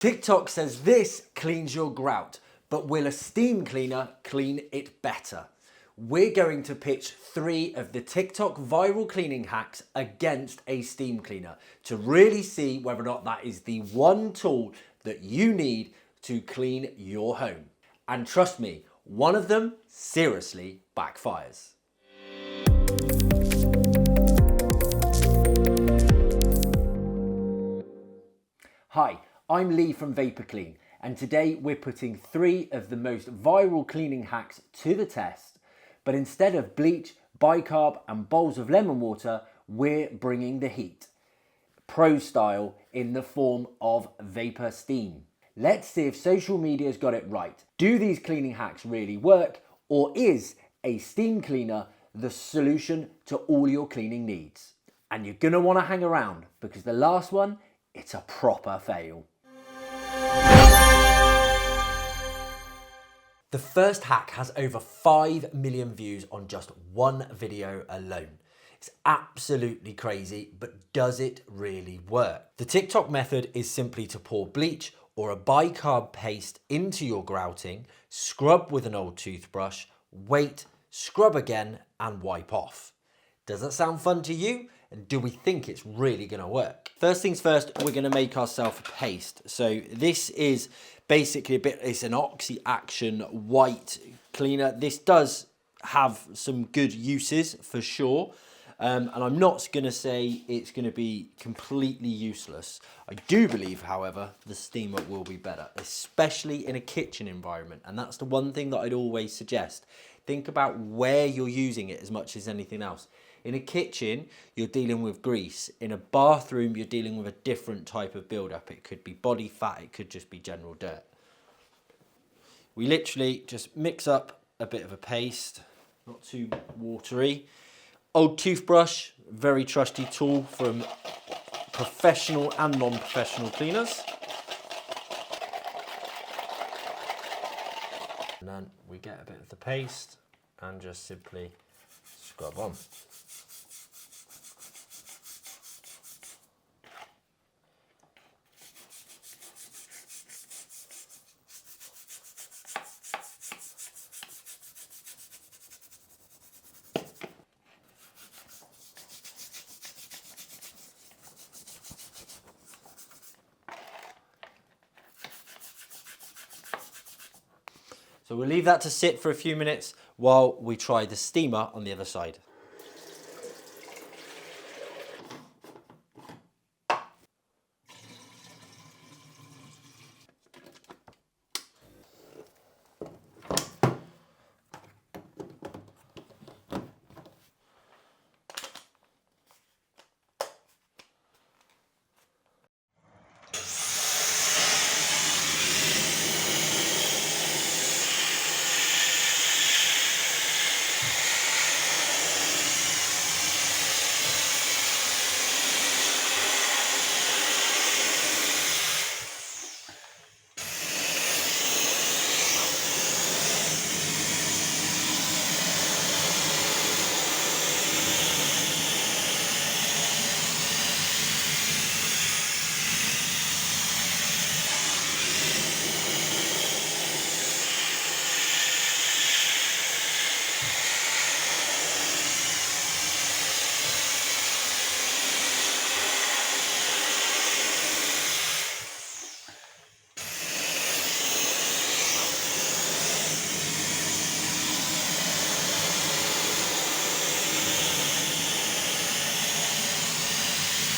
TikTok says this cleans your grout, but will a steam cleaner clean it better? We're going to pitch 3 of the TikTok viral cleaning hacks against a steam cleaner to really see whether or not that is the one tool that you need to clean your home. And trust me, one of them seriously backfires. Hi, I'm Lee from Vapor Clean, and today we're putting 3 of the most viral cleaning hacks to the test, but instead of bleach, bicarb and bowls of lemon water, we're bringing the heat. Pro style in the form of vapor steam. Let's see if social media's got it right. Do these cleaning hacks really work, or is a steam cleaner the solution to all your cleaning needs? And you're gonna wanna hang around because the last one, it's a proper fail. The first hack has over 5 million views on just one video alone. It's absolutely crazy, but does it really work? The TikTok method is simply to pour bleach or a bicarb paste into your grouting, scrub with an old toothbrush, wait, scrub again, and wipe off. Does that sound fun to you? And do we think it's really gonna work? First things first, we're gonna make ourselves a paste. So this is basically it's an Oxy Action white cleaner. This does have some good uses for sure. And I'm not gonna say it's gonna be completely useless. I do believe, however, the steamer will be better, especially in a kitchen environment. And that's the one thing that I'd always suggest. Think about where you're using it as much as anything else. In a kitchen, you're dealing with grease. In a bathroom, you're dealing with a different type of buildup. It could be body fat, it could just be general dirt. We literally just mix up a bit of a paste, not too watery. Old toothbrush, very trusty tool from professional and non-professional cleaners. And then we get a bit of the paste and just simply scrub on. So we'll leave that to sit for a few minutes while we try the steamer on the other side.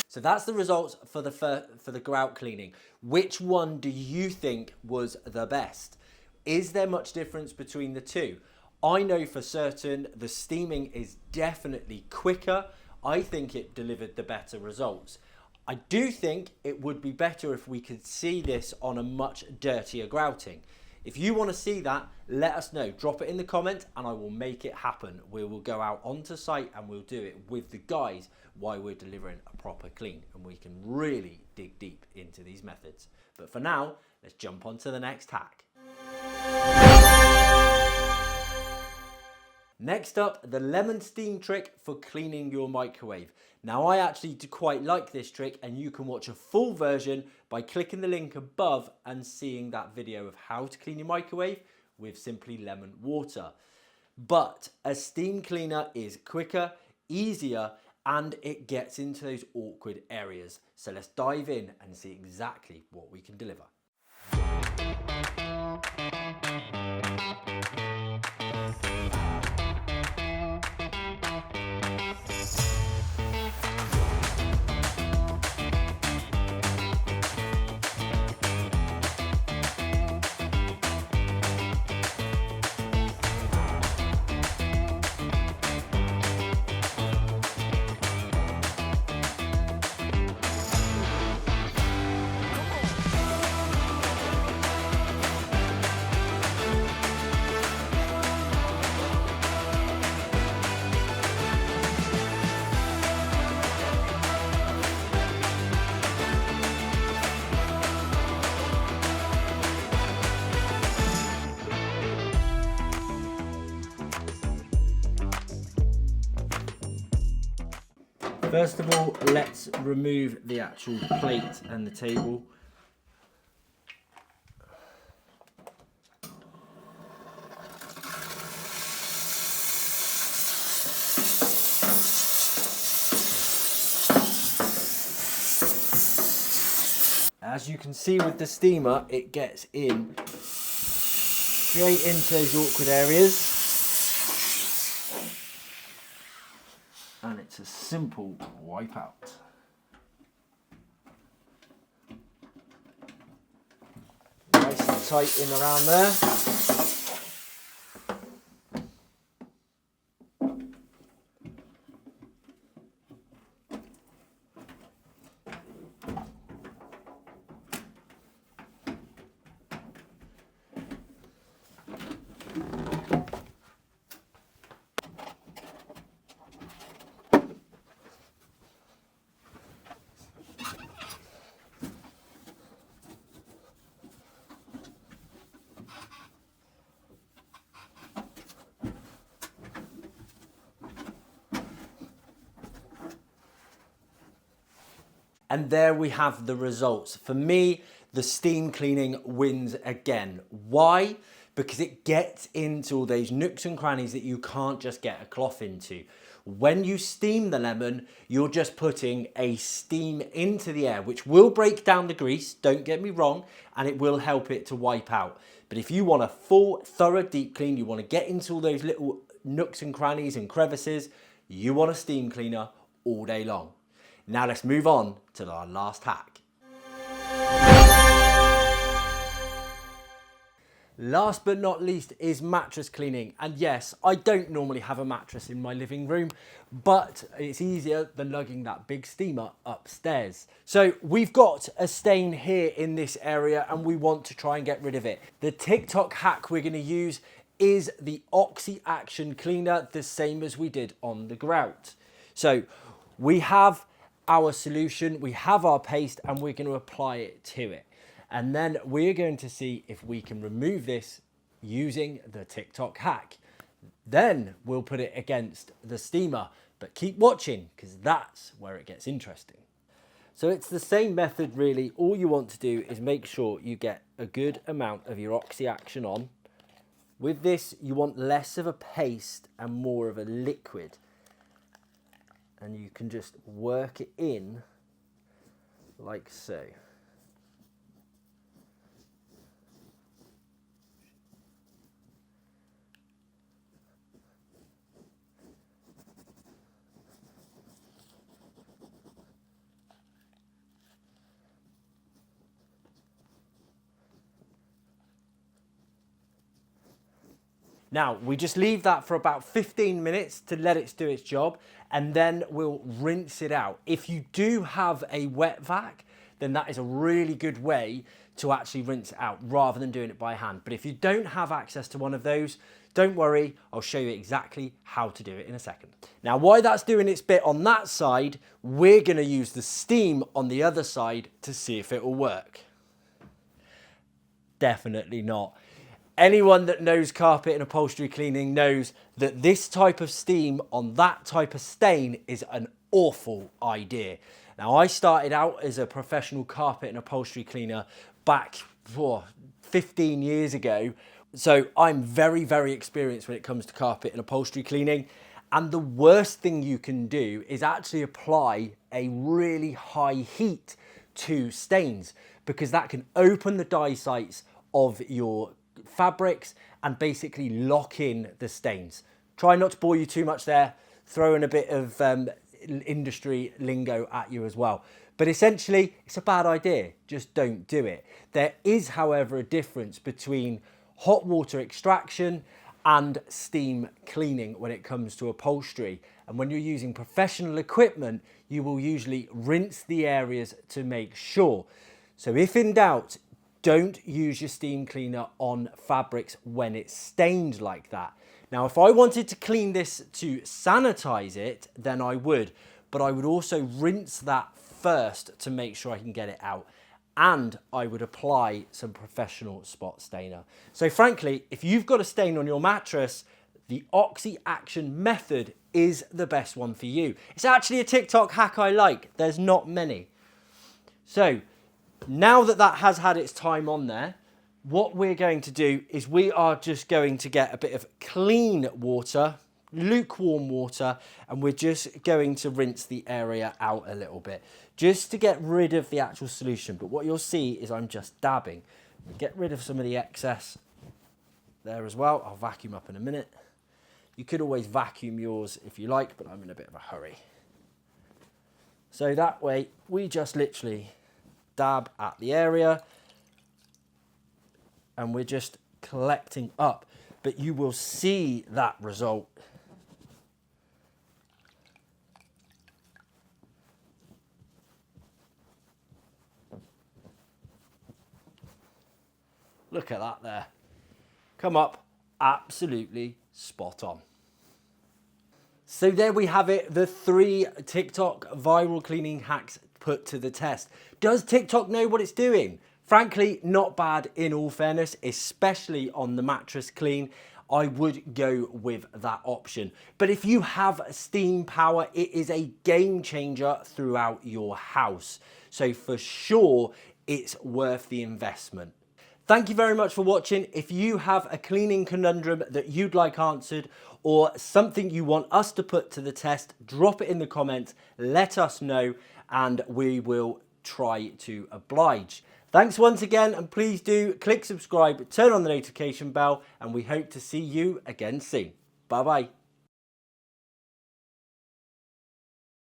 So that's the results for the grout cleaning. Which one do you think was the best? Is there much difference between the two? I know for certain the steaming is definitely quicker. I think it delivered the better results. I do think it would be better if we could see this on a much dirtier grouting. If you want to see that, let us know. Drop it in the comments and I will make it happen. We will go out onto site and we'll do it with the guys while we're delivering a proper clean, and we can really dig deep into these methods. But for now, let's jump on to the next hack. Next up, the lemon steam trick for cleaning your microwave. Now I actually do quite like this trick, and you can watch a full version by clicking the link above and seeing that video of how to clean your microwave with simply lemon water. But a steam cleaner is quicker, easier, and it gets into those awkward areas. So let's dive in and see exactly what we can deliver. First of all, let's remove the actual plate and the table. As you can see with the steamer, it gets in straight into those awkward areas. And it's a simple wipe out. Nice and tight in around there. And there we have the results. For me, the steam cleaning wins again. Why? Because it gets into all those nooks and crannies that you can't just get a cloth into. When you steam the lemon, you're just putting a steam into the air, which will break down the grease, don't get me wrong, and it will help it to wipe out. But if you want a full, thorough deep clean, you want to get into all those little nooks and crannies and crevices, you want a steam cleaner all day long. Now let's move on to our last hack. Last but not least is mattress cleaning. And yes, I don't normally have a mattress in my living room, but it's easier than lugging that big steamer upstairs. So we've got a stain here in this area and we want to try and get rid of it. The TikTok hack we're going to use is the Oxy Action Cleaner, the same as we did on the Grout. So we have our solution, we have our paste, and we're going to apply it to it. And then we're going to see if we can remove this using the TikTok hack. Then we'll put it against the steamer, but keep watching because that's where it gets interesting. So it's the same method really. All you want to do is make sure you get a good amount of your Oxy Action on. With this, you want less of a paste and more of a liquid. And you can just work it in like so. Now, we just leave that for about 15 minutes to let it do its job, and then we'll rinse it out. If you do have a wet vac, then that is a really good way to actually rinse it out rather than doing it by hand. But if you don't have access to one of those, don't worry, I'll show you exactly how to do it in a second. Now, while that's doing its bit on that side, we're gonna use the steam on the other side to see if it will work. Definitely not. Anyone that knows carpet and upholstery cleaning knows that this type of steam on that type of stain is an awful idea. Now, I started out as a professional carpet and upholstery cleaner back 15 years ago. So I'm very, very experienced when it comes to carpet and upholstery cleaning. And the worst thing you can do is actually apply a really high heat to stains, because that can open the dye sites of your fabrics and basically lock in the stains. Try not to bore you too much there, throw in a bit of industry lingo at you as well. But essentially, it's a bad idea. Just don't do it. There is, however, a difference between hot water extraction and steam cleaning when it comes to upholstery. And when you're using professional equipment, you will usually rinse the areas to make sure. So if in doubt, don't use your steam cleaner on fabrics when it's stained like that. Now, if I wanted to clean this to sanitize it, then I would, but I would also rinse that first to make sure I can get it out. And I would apply some professional spot stainer. So frankly, if you've got a stain on your mattress, the Oxy Action method is the best one for you. It's actually a TikTok hack I like. There's not many. So now that that has had its time on there, what we're going to do is we are just going to get a bit of clean water, lukewarm water, and we're just going to rinse the area out a little bit just to get rid of the actual solution. But what you'll see is I'm just dabbing. Get rid of some of the excess there as well. I'll vacuum up in a minute. You could always vacuum yours if you like, but I'm in a bit of a hurry. So that way we just literally dab at the area and we're just collecting up, but you will see that result. Look at that there. Come up, absolutely spot on. So there we have it, the 3 TikTok viral cleaning hacks put to the test. Does TikTok know what it's doing? Frankly, not bad in all fairness, especially on the mattress clean. I would go with that option. But if you have steam power, it is a game changer throughout your house. So for sure, it's worth the investment. Thank you very much for watching. If you have a cleaning conundrum that you'd like answered or something you want us to put to the test, drop it in the comments, let us know, and we will try to oblige. Thanks once again, and please do click subscribe, turn on the notification bell, and we hope to see you again soon. Bye bye.